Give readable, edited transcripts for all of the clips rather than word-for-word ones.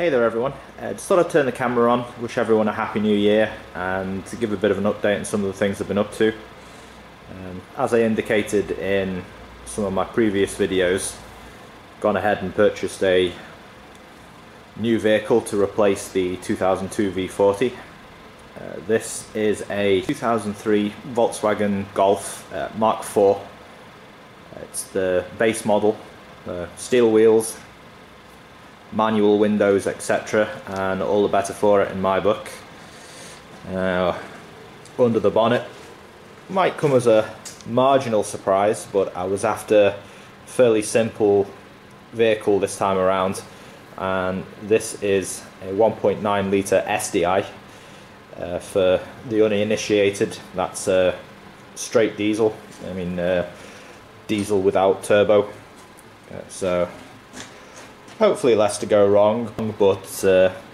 Hey there everyone, just thought I'd turn the camera on, wish everyone a happy new year and to give a bit of an update on some of the things I've been up to. As I indicated in some of my previous videos, gone ahead and purchased a new vehicle to replace the 2002 V40. This is a 2003 Volkswagen Golf Mark IV. It's the base model, steel wheels, manual windows, etc., and all the better for it in my book. Under the bonnet might come as a marginal surprise, but I was after a fairly simple vehicle this time around, and this is a 1.9 litre SDI. For the uninitiated, that's a straight diesel. I mean diesel without turbo, so hopefully less to go wrong, but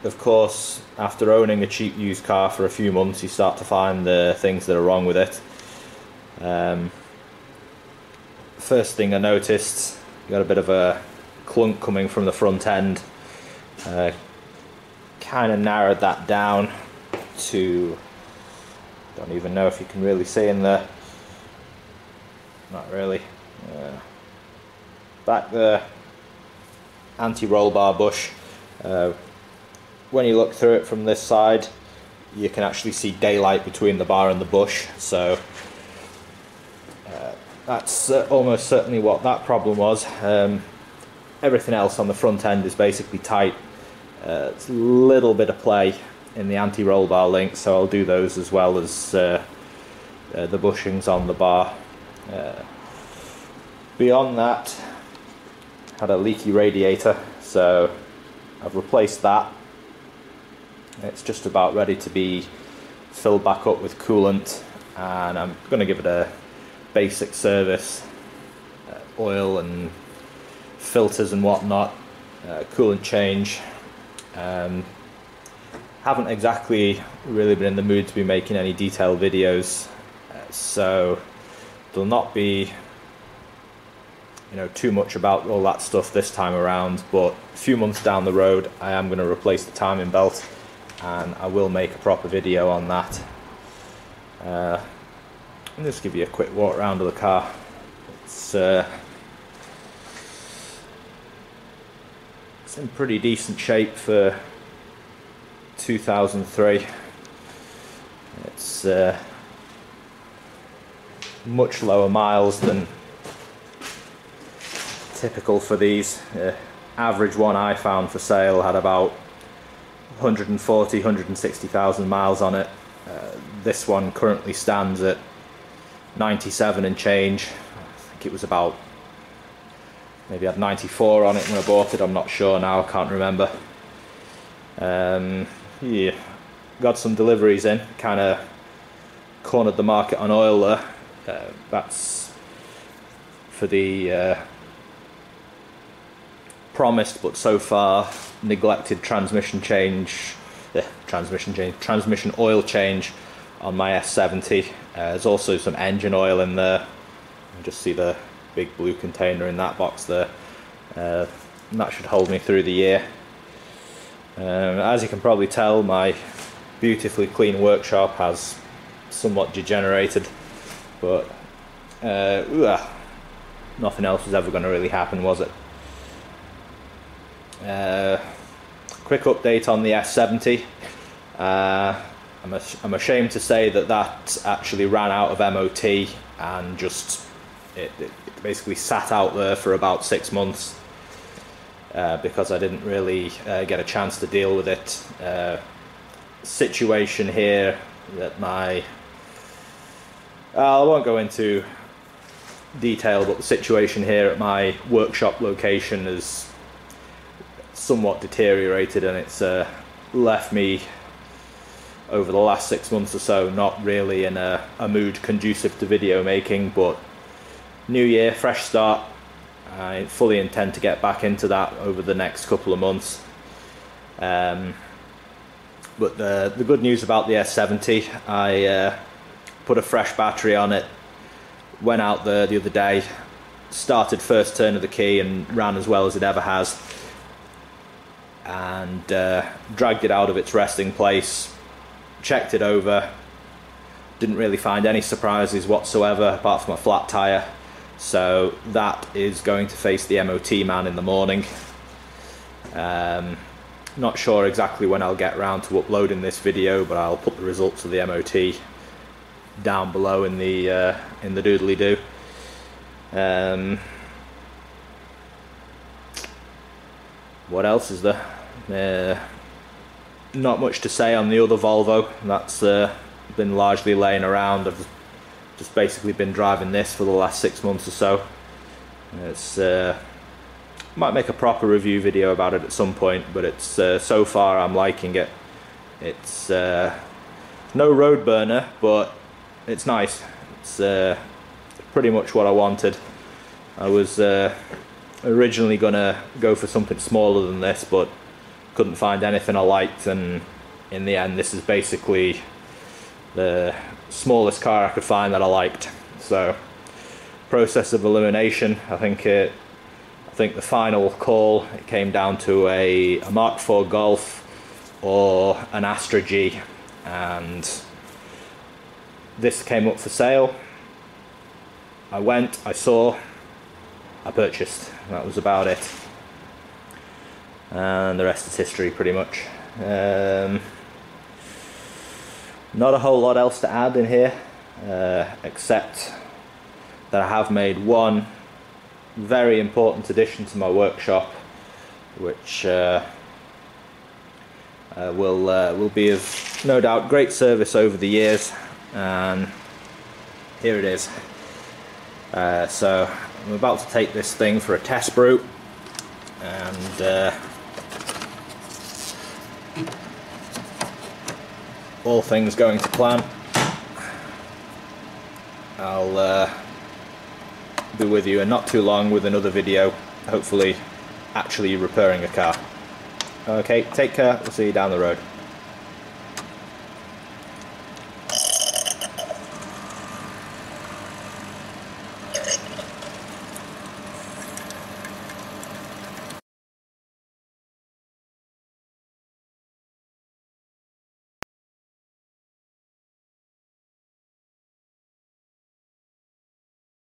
of course after owning a cheap used car for a few months you start to find the things that are wrong with it. First thing I noticed, you got a bit of a clunk coming from the front end. Kind of narrowed that down to, don't even know if you can really see in there, not really, back there, anti-roll bar bush. When you look through it from this side you can actually see daylight between the bar and the bush, so that's almost certainly what that problem was. Everything else on the front end is basically tight. It's a little bit of play in the anti-roll bar links, so I'll do those as well as the bushings on the bar. Beyond that, had a leaky radiator, so I've replaced that. It's just about ready to be filled back up with coolant, and I'm going to give it a basic service, oil and filters and whatnot, coolant change. Haven't exactly really been in the mood to be making any detailed videos, so there'll not be too much about all that stuff this time around, but a few months down the road I am going to replace the timing belt and I will make a proper video on that. I'll just give you a quick walk around of the car. It's in pretty decent shape for 2003. It's much lower miles than typical for these. Average one I found for sale had about 140,000–160,000 miles on it. This one currently stands at 97 and change. I think it was about, maybe had 94 on it when I bought it, I'm not sure now, I can't remember. Yeah, got some deliveries in, kind of cornered the market on oil there. That's for the promised but so far neglected transmission oil change on my S70. There's also some engine oil in there. You can just see the big blue container in that box there. And that should hold me through the year. As you can probably tell, my beautifully clean workshop has somewhat degenerated, but nothing else was ever going to really happen, was it? Quick update on the S70. I'm ashamed to say that actually ran out of MOT and just it basically sat out there for about 6 months. Because I didn't really get a chance to deal with it. Situation here that I won't go into detail, but the situation here at my workshop location is somewhat deteriorated, and it's left me over the last 6 months or so not really in a mood conducive to video making. But new year, fresh start. I fully intend to get back into that over the next couple of months. But the good news about the S70, I put a fresh battery on it, went out there the other day, started first turn of the key and ran as well as it ever has. and dragged it out of its resting place, checked it over, didn't really find any surprises whatsoever apart from a flat tyre, so that is going to face the MOT man in the morning. Not sure exactly when I'll get round to uploading this video, but I'll put the results of the MOT down below in the doodly-doo. What else is there? Not much to say on the other Volvo. That's been largely laying around. I've just basically been driving this for the last 6 months or so. It's might make a proper review video about it at some point, but it's so far I'm liking it. It's no road burner, but it's nice. It's pretty much what I wanted. I was originally gonna go for something smaller than this, but couldn't find anything I liked, and in the end this is basically the smallest car I could find that I liked. So, process of elimination, I think the final call, it came down to a Mark IV Golf or an Astra G, and this came up for sale. I went, I saw, I purchased. That was about it, and the rest is history pretty much. Not a whole lot else to add in here, except that I have made one very important addition to my workshop, which will be of no doubt great service over the years, and here it is. So I'm about to take this thing for a test brew, and all things going to plan, I'll be with you in not too long with another video, hopefully actually repairing a car. Okay, take care, we'll see you down the road.